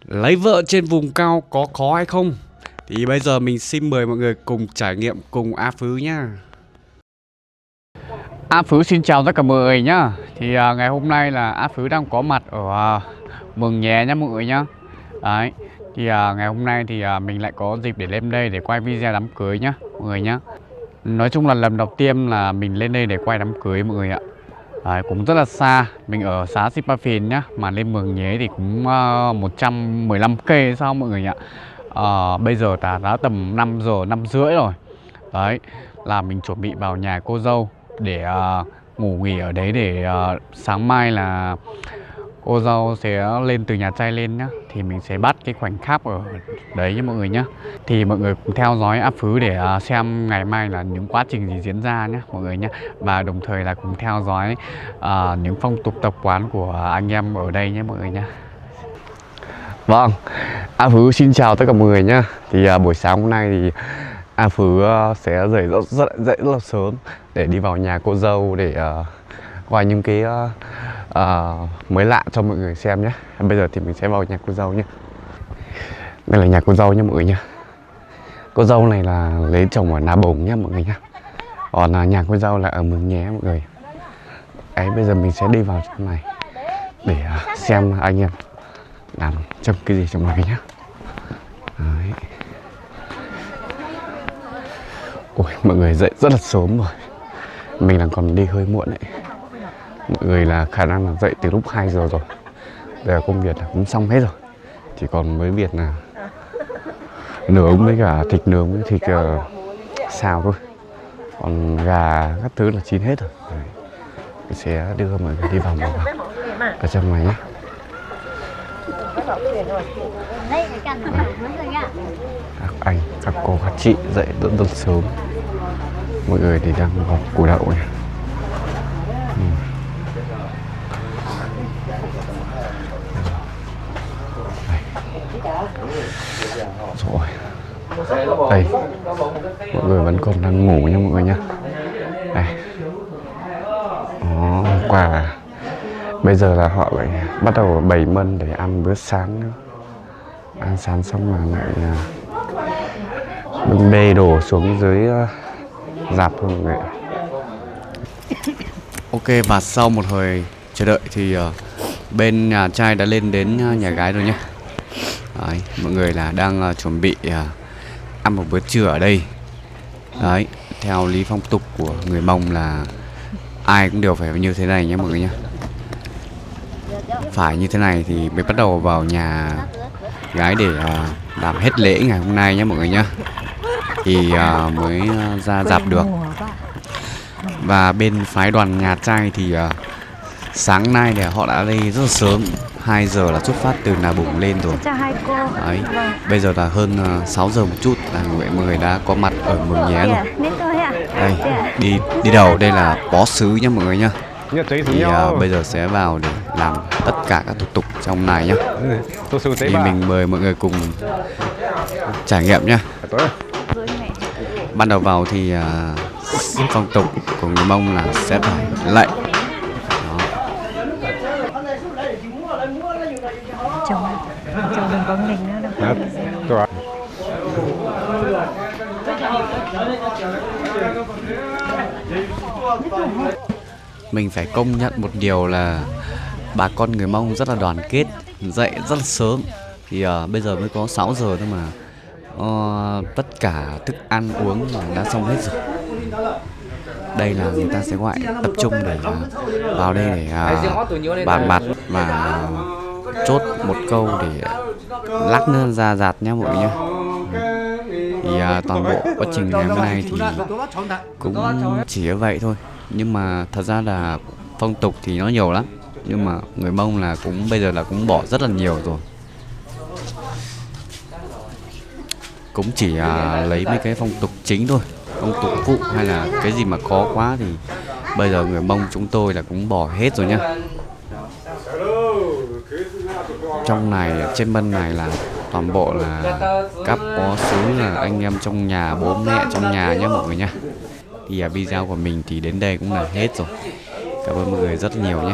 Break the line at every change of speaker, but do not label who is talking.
Lấy vợ trên vùng cao có khó hay không? Thì bây giờ mình xin mời mọi người cùng trải nghiệm cùng A Phứ nhá. A Phứ xin chào tất cả mọi người nhá. Thì ngày hôm nay là A Phứ đang có mặt ở Mường Nhé nhá mọi người nhá. Đấy. Thì ngày hôm nay thì mình lại có dịp để lên đây để quay video đám cưới nhá mọi người nhá. Nói chung là lần đầu tiên là mình lên đây để quay đám cưới mọi người ạ. Đấy, cũng rất là xa, mình ở xã Sipafin nhá, mà lên Mường Nhé thì cũng 115 cây sao mọi người ạ. Bây giờ đã tầm 5 giờ, 5 rưỡi rồi. Đấy, là mình chuẩn bị vào nhà cô dâu để ngủ nghỉ ở đấy để sáng mai là cô dâu sẽ lên từ nhà trai lên nhá. Thì mình sẽ bắt cái khoảnh khắc ở đấy nhé mọi người nhá. Thì mọi người cùng theo dõi A Phứ để xem ngày mai là những quá trình gì diễn ra nhé mọi người nhé. Và đồng thời là cùng theo dõi những phong tục tập quán của anh em ở đây nhé mọi người nhé. Vâng, A Phứ xin chào tất cả mọi người nhé. Thì buổi sáng hôm nay thì A Phứ sẽ dậy rất là sớm để đi vào nhà cô dâu để quay những cái mới lạ cho mọi người xem nhé. Bây giờ thì mình sẽ vào nhà cô dâu nhé. Đây là nhà cô dâu nhé mọi người nhé. Cô dâu này là lấy chồng ở Na Bồng nhé mọi người nhé. Còn nhà cô dâu là ở Mường Nhé mọi người. Đấy, bây giờ mình sẽ đi vào trong này để xem anh em làm trong cái gì trong này nhé. Đấy. Ôi, mọi người dậy rất là sớm rồi. Mình là còn đi hơi muộn đấy. Mọi người là khả năng là dậy từ lúc 2 giờ rồi. Giờ công việc là cũng xong hết rồi. Chỉ còn mới việc là nướng với cả thịt nướng với thịt xào thôi. Còn gà các thứ là chín hết rồi. Mình sẽ đưa mọi người đi vào ở trong này nhé. Các anh, các cô, các chị dậy rất sớm. Mọi người thì đang gọt củ đậu này. Rồi. Đây, mọi người vẫn còn đang ngủ nha mọi người nhá. Đây. Hôm qua bây giờ là họ lại bắt đầu bày mâm để ăn bữa sáng nữa. Ăn sáng xong mà lại bưng bê đổ xuống dưới rạp thôi mọi người. Ok, và sau một hồi chờ đợi thì bên nhà trai đã lên đến nhà gái rồi nhé. Đấy, mọi người là đang chuẩn bị ăn một bữa trưa ở đây. Đấy, theo lý phong tục của người Mông là ai cũng đều phải như thế này nhé mọi người nhé. Phải như thế này thì mới bắt đầu vào nhà gái để làm hết lễ ngày hôm nay nhé mọi người nhé. Thì mới ra dạp được. Và bên phái đoàn nhà trai thì sáng nay thì họ đã đi rất là sớm, 2 giờ là xuất phát từ Na Bùng lên rồi. Đấy, bây giờ là hơn 6 giờ một chút là mọi người đã có mặt ở Mường Nhé rồi. Đây, đi đầu đây là bó sứ nhé mọi người nhá. Thì bây giờ sẽ vào để làm tất cả các thủ tục trong này nhá. Thì mình mời mọi người cùng trải nghiệm nhá. Ban đầu vào thì phong tục của người Mông là sẽ phải lạy.
Chồng đừng có nghịch nữa đâu.
Mình phải công nhận một điều là bà con người Mông rất là đoàn kết, dậy rất là sớm. Thì bây giờ mới có 6 giờ thôi mà tất cả thức ăn uống đã xong hết rồi. Đây là người ta sẽ gọi tập trung để vào đây để bàn bạc và chốt một câu để lắc nữa ra dạt nhá mọi người nhé. Thì toàn bộ quá trình ngày hôm nay thì cũng chỉ như vậy thôi. Nhưng mà thật ra là phong tục thì nó nhiều lắm. Nhưng mà người Mông là cũng bây giờ là cũng bỏ rất là nhiều rồi. Cũng chỉ lấy mấy cái phong tục chính thôi, phong tục phụ hay là cái gì mà khó quá thì bây giờ người Mông chúng tôi là cũng bỏ hết rồi nhá. Trong này, trên mân này là toàn bộ là các bó xứ là anh em trong nhà, bố mẹ trong nhà nhé mọi người nhá. Thì video của mình thì đến đây cũng là hết rồi. Cảm ơn mọi người rất nhiều nhé.